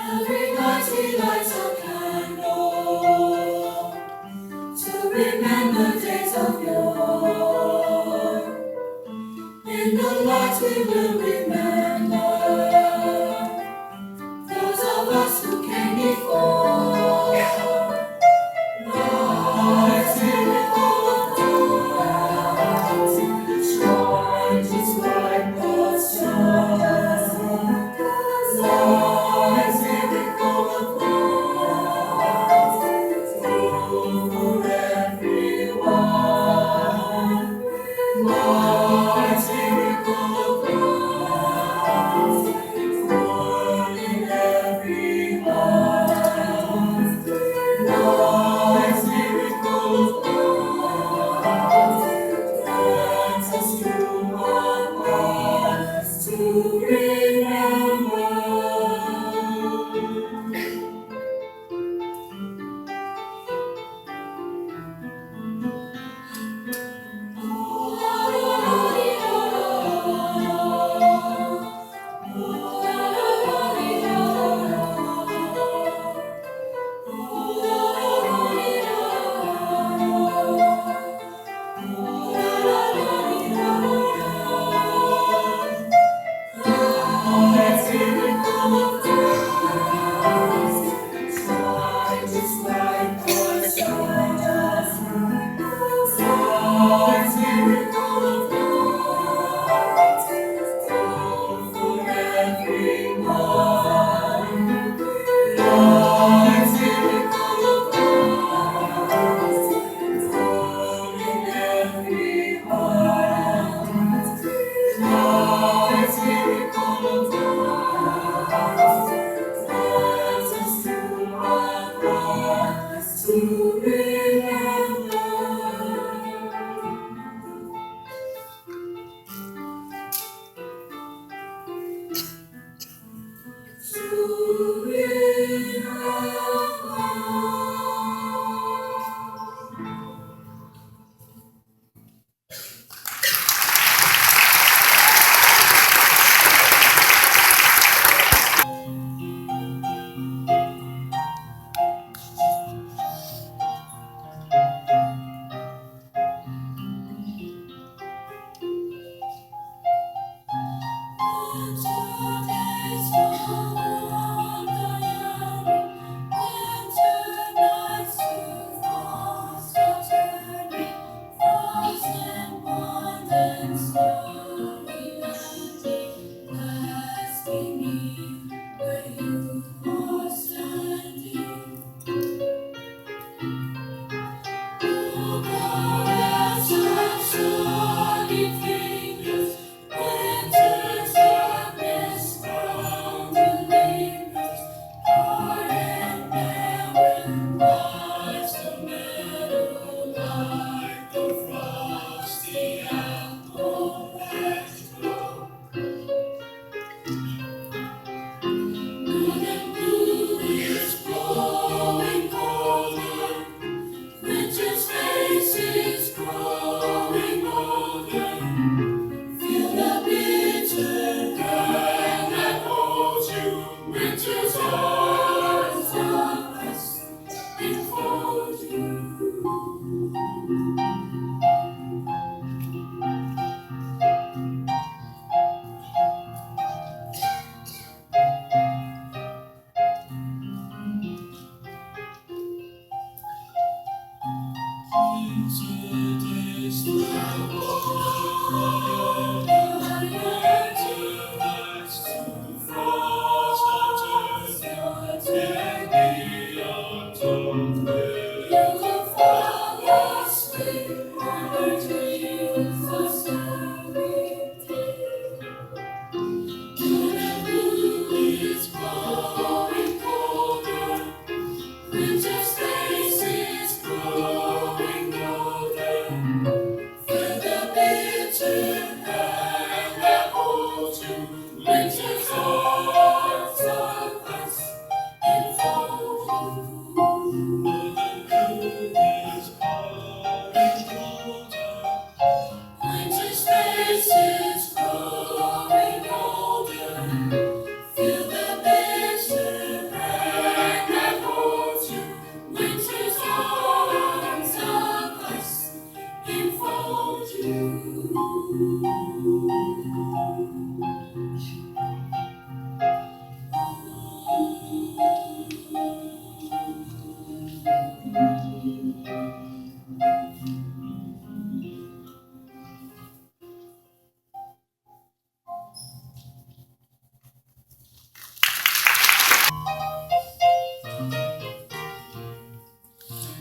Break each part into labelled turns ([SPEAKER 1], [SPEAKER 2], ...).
[SPEAKER 1] Every night we light a candle to remember days of yore. In the light we will remember those of us who came before. Light, miracle of light, shine just like the stars. Light, miracle of light, for everyone. Light, miracle of light, warning every heart. Light, miracle of light, grant us true hearts to remember.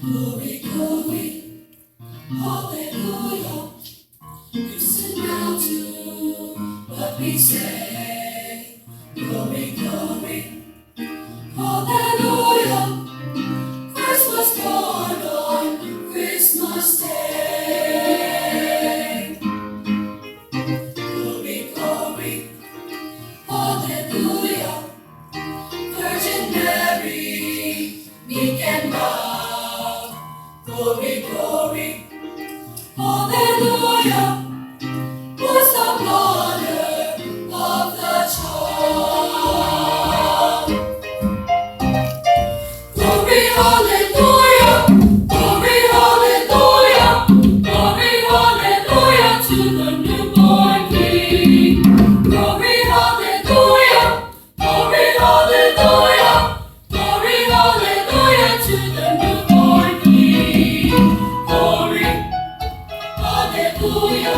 [SPEAKER 1] Glory, glory, hallelujah. Listen now to what we say. Glory, glory, hallelujah. Christ was born on Christmas Day. Glory, glory, hallelujah. Virgin Mary, meek and mild. Glory, glory, hallelujah. Was the mother of the child. Glory, hallelujah. Glory, hallelujah. Glory, hallelujah to the newborn King. Glory, hallelujah. Glory, hallelujah. Glory, hallelujah to the newborn King. Glory, hallelujah.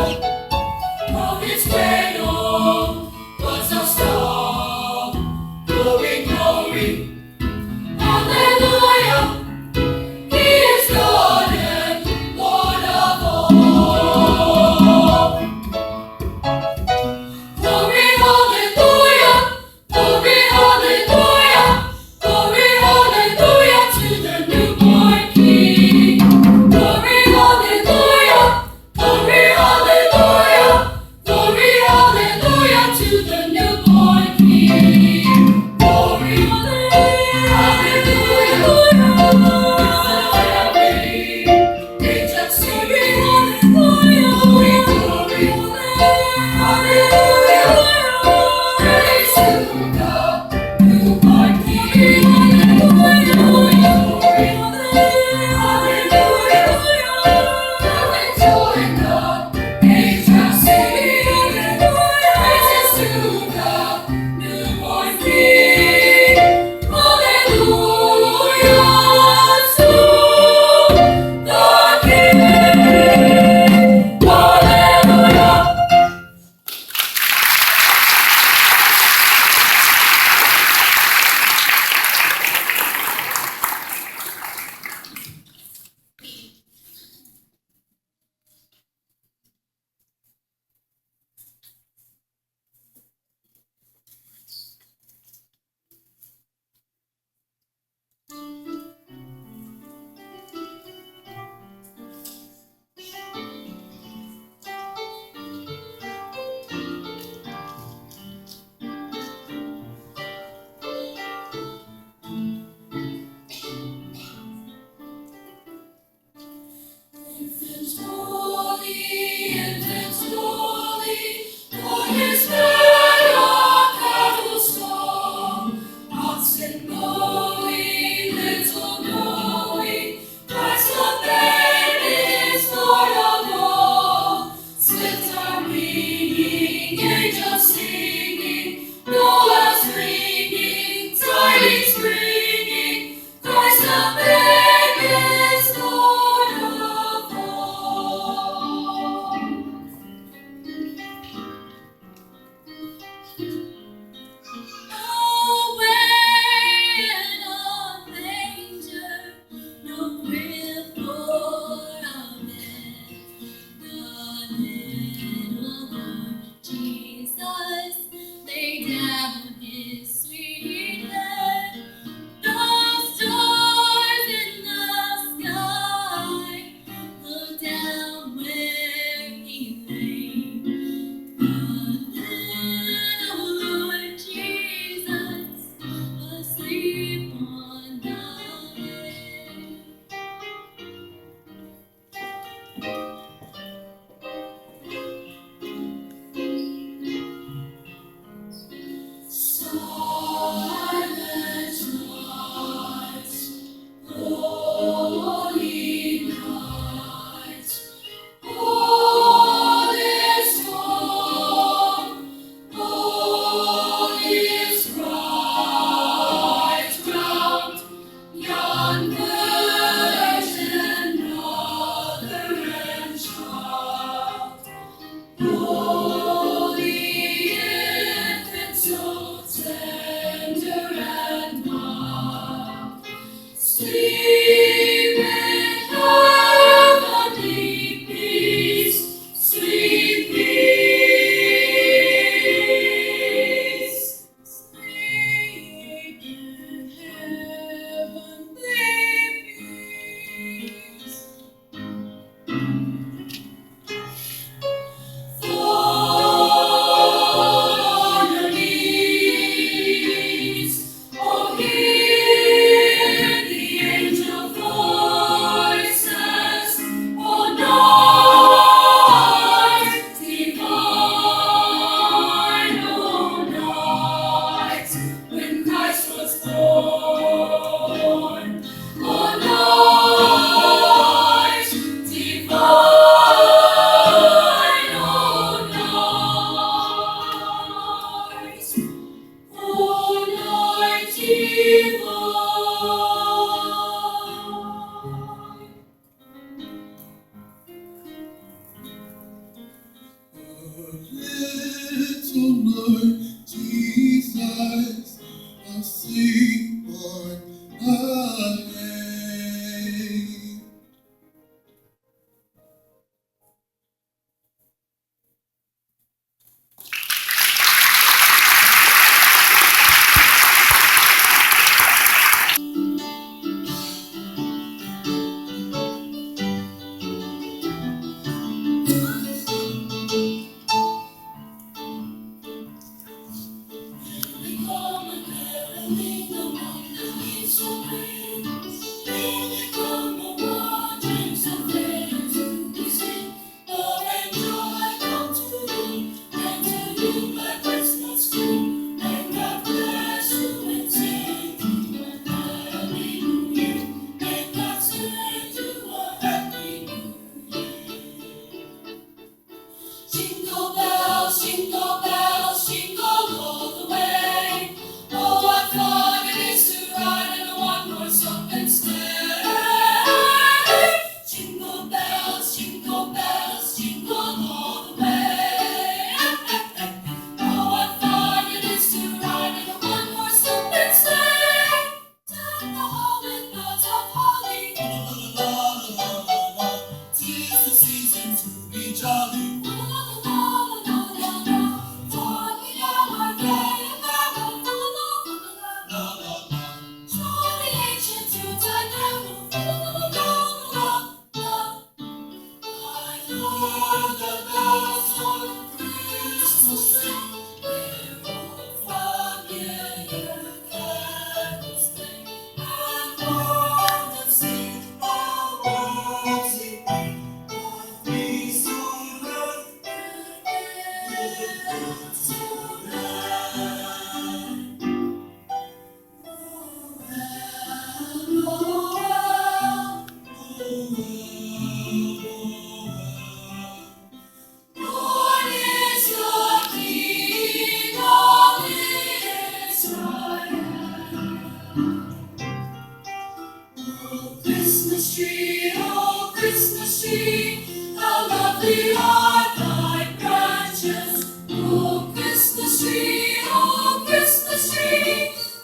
[SPEAKER 1] Lord Jesus, a sweet one ahead. Jingle bells, jingle all the way. Oh, what fun it is to ride in a one-horse open sleigh. Jingle bells, jingle all the way. Oh, what fun it is to ride in a one-horse open sleigh. Deck the hall with bells of holly. La la la la la la. 'Tis the season to be jolly. Oh Christmas tree, how lovely are thy branches. Oh Christmas tree,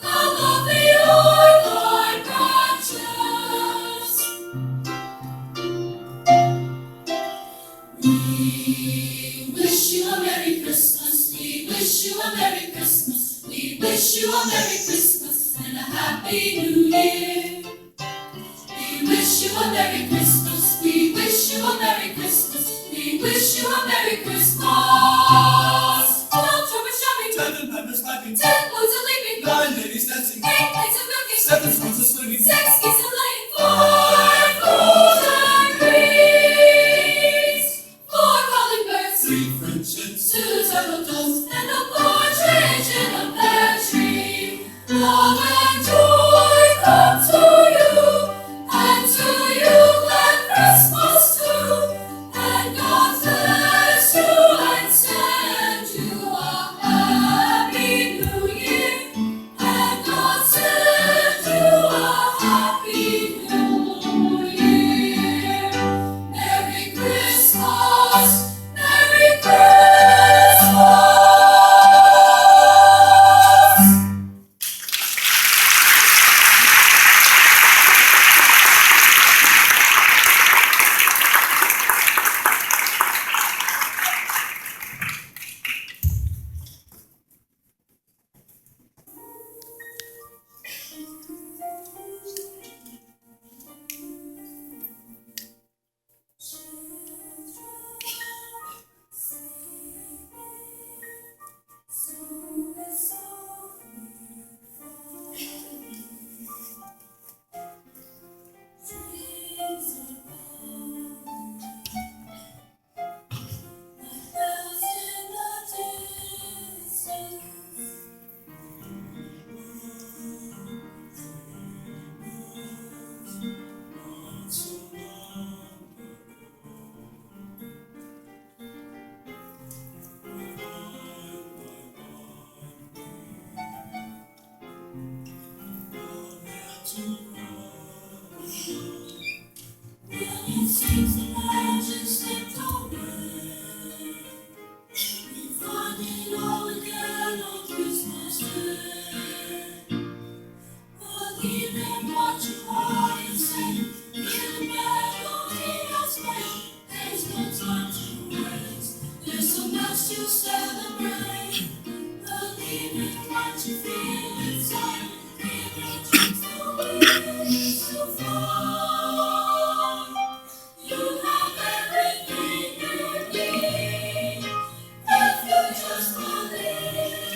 [SPEAKER 1] how lovely are thy branches. We wish you a Merry Christmas, we wish you a Merry Christmas, we wish you a Merry Christmas and a Happy New Year. We wish you a Merry Christmas, we wish you a Merry Christmas, we wish you a Merry Christmas. 12 trumpets jumping,
[SPEAKER 2] 7 members clapping,
[SPEAKER 1] 10 loads of leaping,
[SPEAKER 2] 9 ladies dancing,
[SPEAKER 1] 8 plates of milking,
[SPEAKER 2] 7 swans a swimming,
[SPEAKER 1] 6 geese a laying, 5 golden rings, 4 calling birds,
[SPEAKER 2] 3 French hens,
[SPEAKER 1] 2 turtle doves, and a partridge in a pear tree. Love and joy come to you, and to you glad Christmas too. And God bless you and send you a Happy New Year. And God send you a Happy New Year. Merry Christmas, Merry Christmas.
[SPEAKER 2] to grow.
[SPEAKER 1] When it seems the magic slipped away, we find it all again on Christmas Day. Believe in what you are and say, hear the melody that's played. There's no time to waste, there's so much to celebrate. Believe in what you feel inside, give your dreams the wings to fly. You have everything you need if you just believe.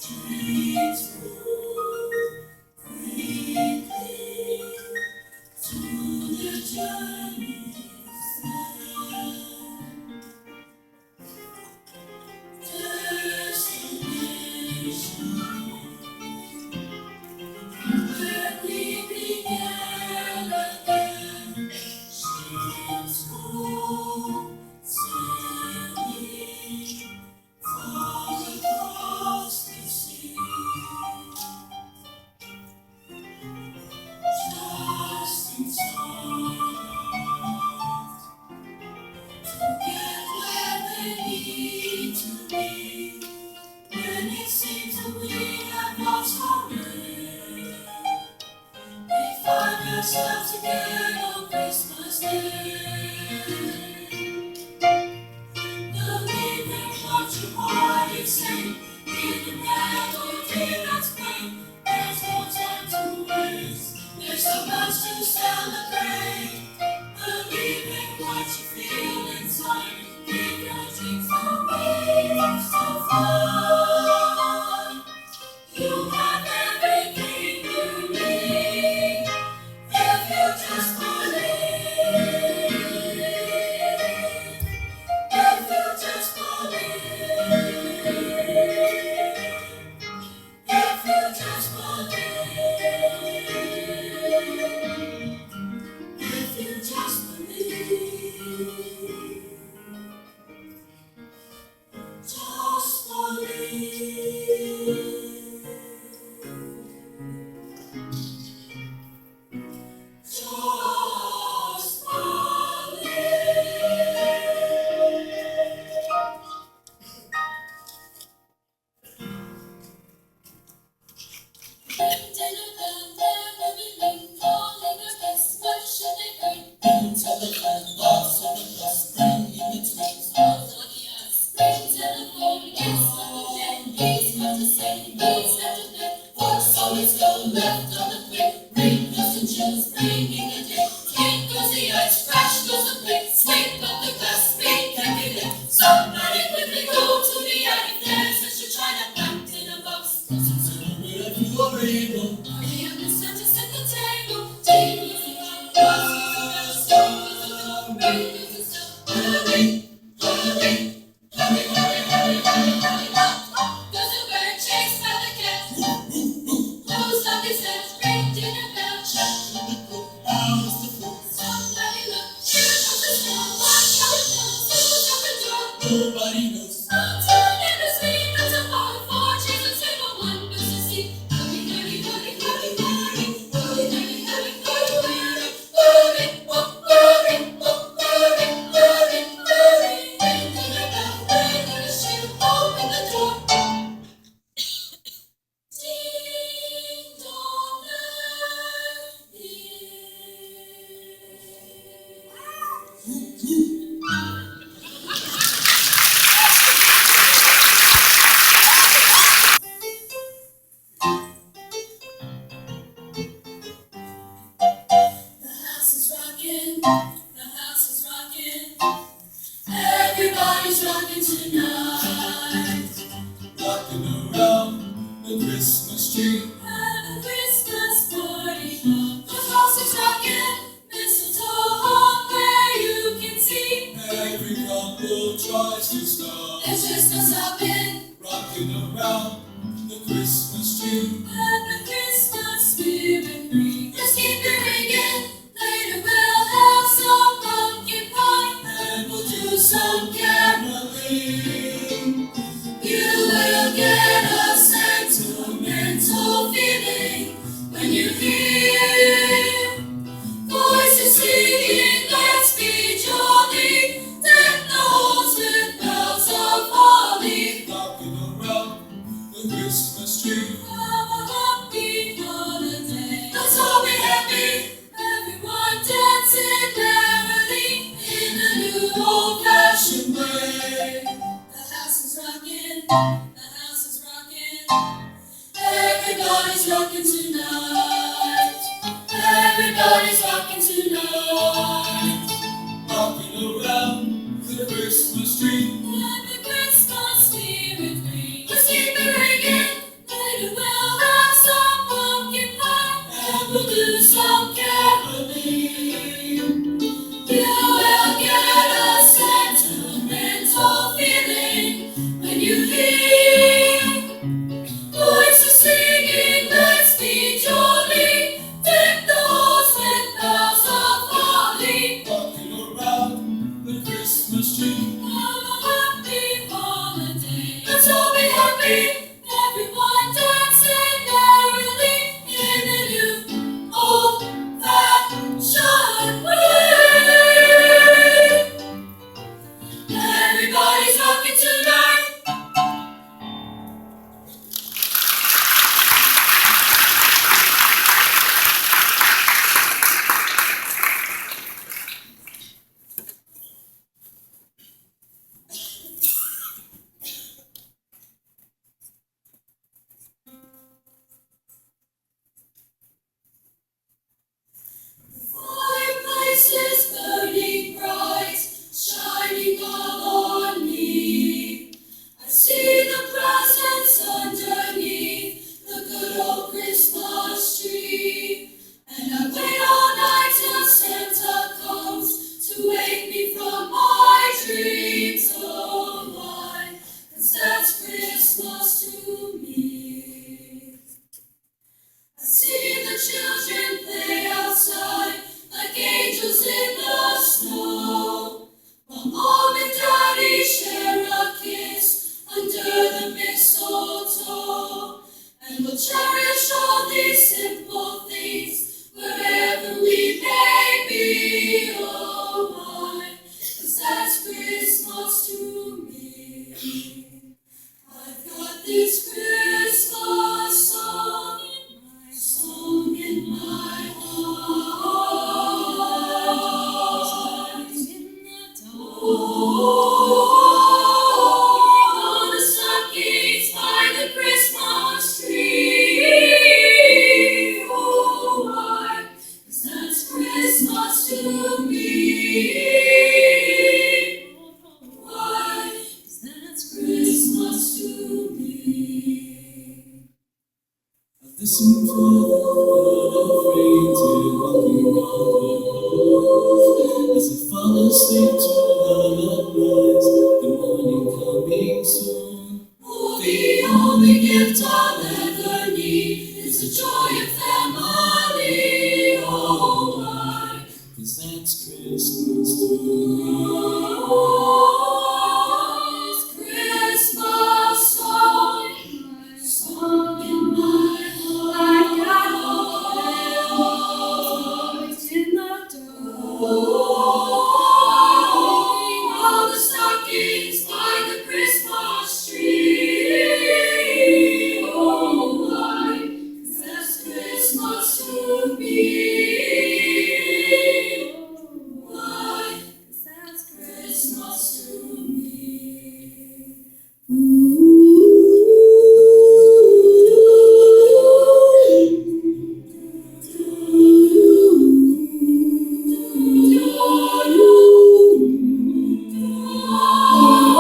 [SPEAKER 1] Dreams move quickly to the journey's end. Destination where we began again. Ships go sailing far across the sea. Just in time to get where they need to be. When it seems that we have lost our way, we find ourselves again on Christmas Day. Believe in what you are and say, hear the melody that's played. There's no time to waste, there's so much to celebrate. Believe in what you feel inside, give your dreams the wings to fly. You have everything you need if you just believe. If you just believe. If you just believe. If you just believe. Just believe. Just Somebody quickly go to the attic, there's extra China packed in a box.
[SPEAKER 2] Wherever you are able,
[SPEAKER 1] Hurry up and set to set the table. Tables and flowers, stones and all, radios and stuff. Hurry, hurry, hurry, hurry, hurry, hurry, hurry, up. There's a bird chased by the cat. Who's up his head, ring dinner bell, check.
[SPEAKER 2] how's the food?
[SPEAKER 1] Somebody look, here comes the snow. Watch how it goes, who's up the door?
[SPEAKER 2] Nobody knows.
[SPEAKER 1] Turn in the sleep, that's a bar, four chairs and table, one bus to see. Hurry, hurry, hurry, hurry, hurry, hurry, hurry, hurry, hurry, hurry, hurry, oh, hurry, oh, hurry, hurry, hurry. Ring dinner bell, ring in the shoe, open the door. Ding dong, they're The house is rocking, the house is rocking. Everybody's rocking tonight.
[SPEAKER 2] Rocking around the Christmas tree.
[SPEAKER 1] Have a Christmas party. The house is rocking, mistletoe hung where you can see.
[SPEAKER 2] Every couple tries to stop.
[SPEAKER 1] There's just no stopping.
[SPEAKER 2] Rocking around the Christmas tree.
[SPEAKER 1] Let the Christmas spirit breathe. Just keep it ringing. Later we'll have some pumpkin pie.
[SPEAKER 2] And we'll do
[SPEAKER 1] Some caroling.
[SPEAKER 2] caroling.
[SPEAKER 1] You will get a The house is rocking. Everybody's rocking tonight. Everybody's rocking tonight.
[SPEAKER 2] Rocking around the Christmas tree.
[SPEAKER 1] Let the Christmas spirit ring. Let's keep it ringing. Later we'll have some pumpkin pie. And we'll do some caroling. You will get a sentimental feeling when you hear voices singing, let's be jolly. Deck the halls with boughs of holly.
[SPEAKER 2] Rocking around the Christmas tree.
[SPEAKER 1] Have a happy holiday. Let's all be happy. Everyone dancing merrily in a new old-fashioned way. Everybody's rocking tonight. Fireplace is burning bright, shining all on me. I see the presents underneath the good old Christmas tree. And I wait all night till Santa comes to wake me from my dreams. Oh my, 'cause that's Christmas to me. I see the children play outside like angels in the snow, while Mom and Daddy share a kiss under the mistletoe. And we'll cherish all these simple things wherever we may be. Oh my, 'cause that's Christmas to me. I've got this Christmas song in my heart. On the stockings by the Christmas tree. Oh, why? 'Cause that's Christmas to me. Why? 'Cause that's Christmas to me.
[SPEAKER 2] Listen for the bird of reindeer rocking on the roof. As I fall asleep to lullabies, the morning coming soon.
[SPEAKER 1] Oh, the only gift I'll ever need is the joy of family. Oh, why?
[SPEAKER 2] 'Cause that's Christmas to me.
[SPEAKER 1] This Christmas song in my heart. I've got in the door. All the stockings by the Christmas tree. Oh, why? 'Cause that's Christmas to me. Why? 'Cause that's Christmas to me.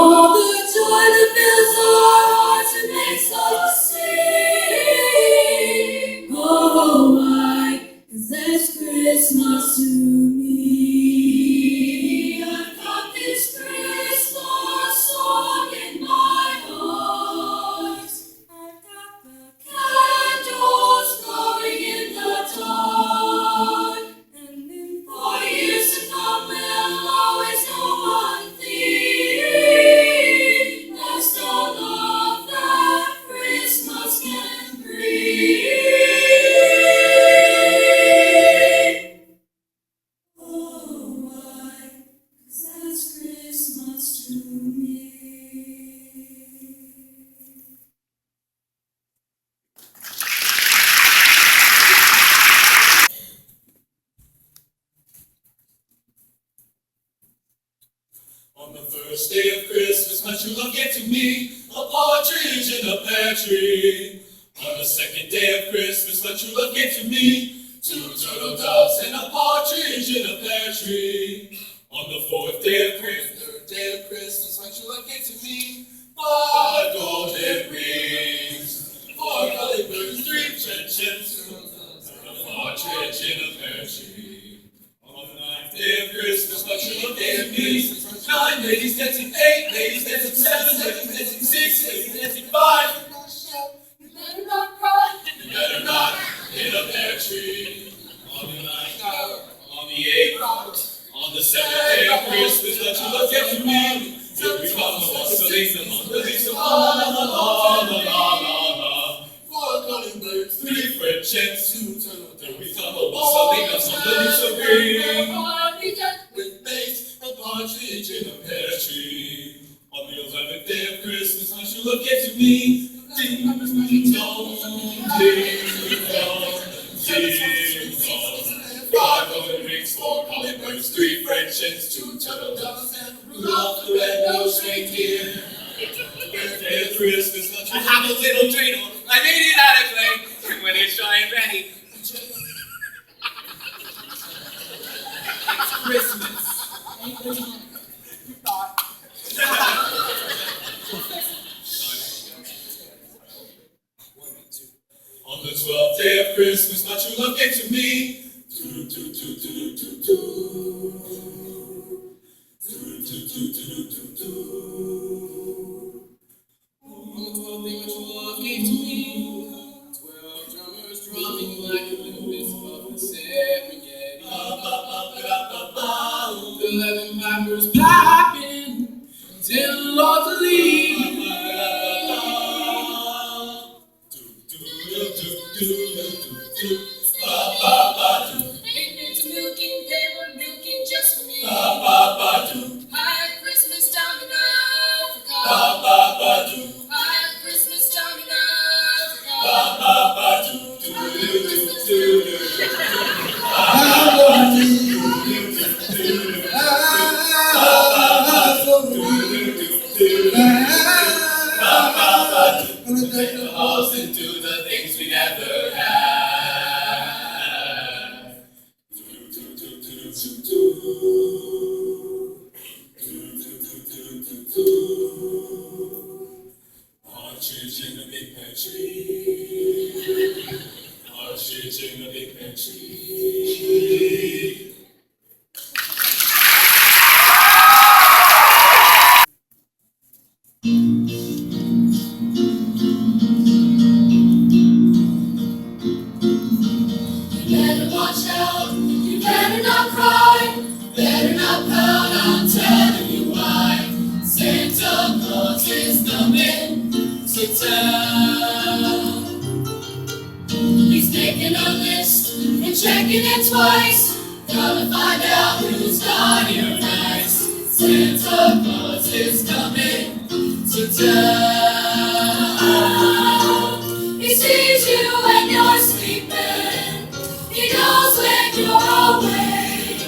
[SPEAKER 1] Oh, the joy that fills our hearts and makes us sing. Oh, why? 'Cause that's Christmas to me. I've got this Christmas song in my heart. I've got the candles glowing in the dark. And in 4 years to come, we'll always know one thing. There's no love that Christmas can bring. Oh, why? 'Cause that's Christmas to me.
[SPEAKER 2] On the first day of Christmas, my true love gave to me a partridge in a pear tree. On the second day of Christmas, my true love gave to me 2 turtle doves and a partridge in a pear tree. On the fourth day of Christmas, third day of Christmas, my true love gave to me 5 golden rings, 4 golden birds, 3 chickens, and a partridge in a pear tree. On the 9th day of Christmas, my true love gave me 9 ladies dancing, 8 ladies dancing, 7 ladies dancing, 6 ladies dancing, 5.
[SPEAKER 1] You better not cry.
[SPEAKER 2] You better not in a pear tree. On the 9th, on the 8th, on the 7th day of Christmas, that you look at me. Till we come along, so leave them on, release them, la la la la la la la. 4 calling birds, 3 French hens, 2 turtle doves. We come along, so leave them on, release them, green. With maize, a partridge in a pear tree. On the 11th day of Christmas, I should look at me. Ding dong, ding dong, ding dong. 5 golden rings, 4 calling birds, 3 French hens, 2 turtle doves, and Rudolph the red-nosed reindeer. Birthday of Christmas, I have a little dreidel. I made it out of clay, and when it's dry and ready, it's Christmas.
[SPEAKER 1] You thought.
[SPEAKER 2] On the 12th day of Christmas, my true love gave to me. Do, do, do, do, do, do. Do, do, do, do, do, do.
[SPEAKER 3] On the 12th day, my true love gave to me 12 drummers drumming like a little bit of the Serengeti. 11 pipers piping till the Lord to leave. It's milking, they were milking just for me. High Christmas down in Africa. High Christmas down in
[SPEAKER 2] Take the halls and do the things we never had. Do, do, do, do, do, do. Do, do, do, do, do, do. Partridge in a big pear tree. Partridge in a big pear tree.
[SPEAKER 1] Watch out, you better not cry, better not pout, I'm telling you why. Santa Claus is coming to town. He's making a list and checking it twice, gonna find out who's naughty or nice. Santa Claus is coming to town. He sees you when you're sleeping. He knows when you're away.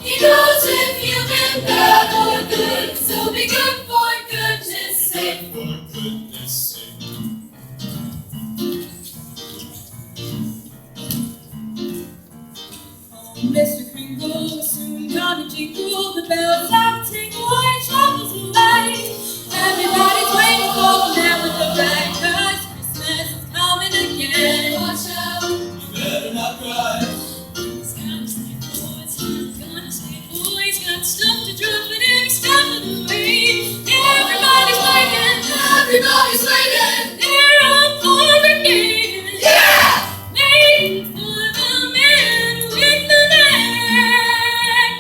[SPEAKER 1] He knows if you've been bad or good. So be good for goodness sake.
[SPEAKER 2] For goodness sake.
[SPEAKER 1] Mr. Kringle is soon gonna jingle the bells out tingle and troubles away. Everybody's waiting for the man with the rag, 'cause Christmas is coming again. Watch out.
[SPEAKER 2] You better not cry.
[SPEAKER 1] He's got to stay cool, he's got stuff to drop, but every step of the way. Everybody's waiting, everybody's waiting. They're all congregating. Yeah! Waiting for the man with the bag.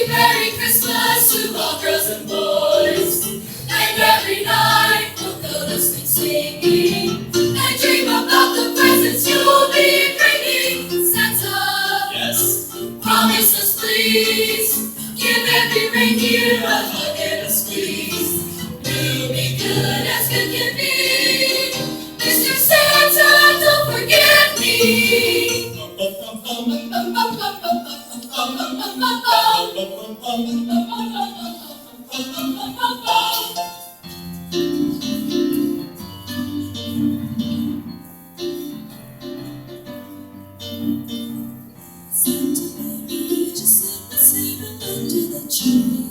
[SPEAKER 1] Merry Christmas to all girls and boys. And every night we'll go to sleep singing and dream about the presents you'll be bringing. Santa,
[SPEAKER 2] Yes.
[SPEAKER 1] promise us please, give every reindeer a hug and a squeeze. You'll be good as good can be. Mr. Santa, don't forget me. Santa baby, just let me sing under the tree.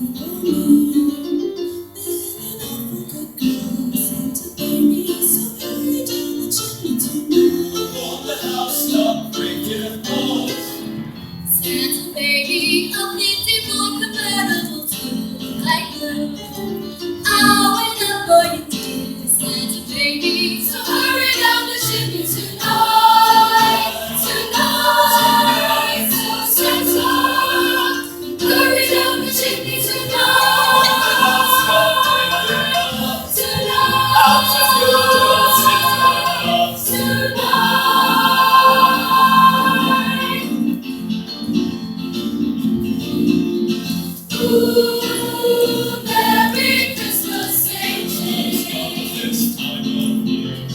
[SPEAKER 1] Been an awful good girl, Santa baby, so hurry down the chimney tonight.
[SPEAKER 2] On the housetop, bring your balls.
[SPEAKER 1] Santa baby, I'll need more compatible to like love. Oh, and I'm going to do Santa baby, so hurry down the chimney tonight. Tonight, so Santa, hurry down the chimney tonight.
[SPEAKER 2] Out of your Santa.
[SPEAKER 1] Tonight. Ooh, Merry Christmas, AJHS.
[SPEAKER 2] This time of year.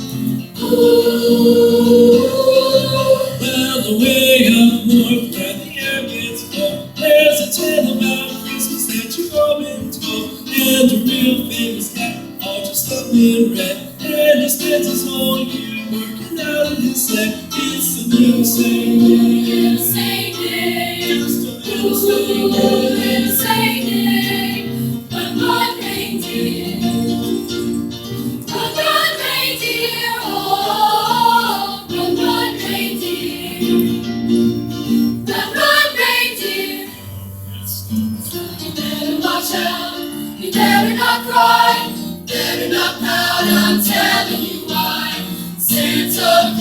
[SPEAKER 1] Ooh,
[SPEAKER 2] Well, the way up north where the air gets cold, there's a tale about Christmas that you've all been told. And a real famous cat, all dressed up in red, and he spends his whole year working out in his sled. It's a little Saint
[SPEAKER 1] little Saint Nick,
[SPEAKER 2] just a little Saint
[SPEAKER 1] ooh, little Saint Nick, one reindeer, one reindeer, oh, one reindeer, one reindeer. You better watch out, you better not cry, better not pout, I'm telling you why. Santa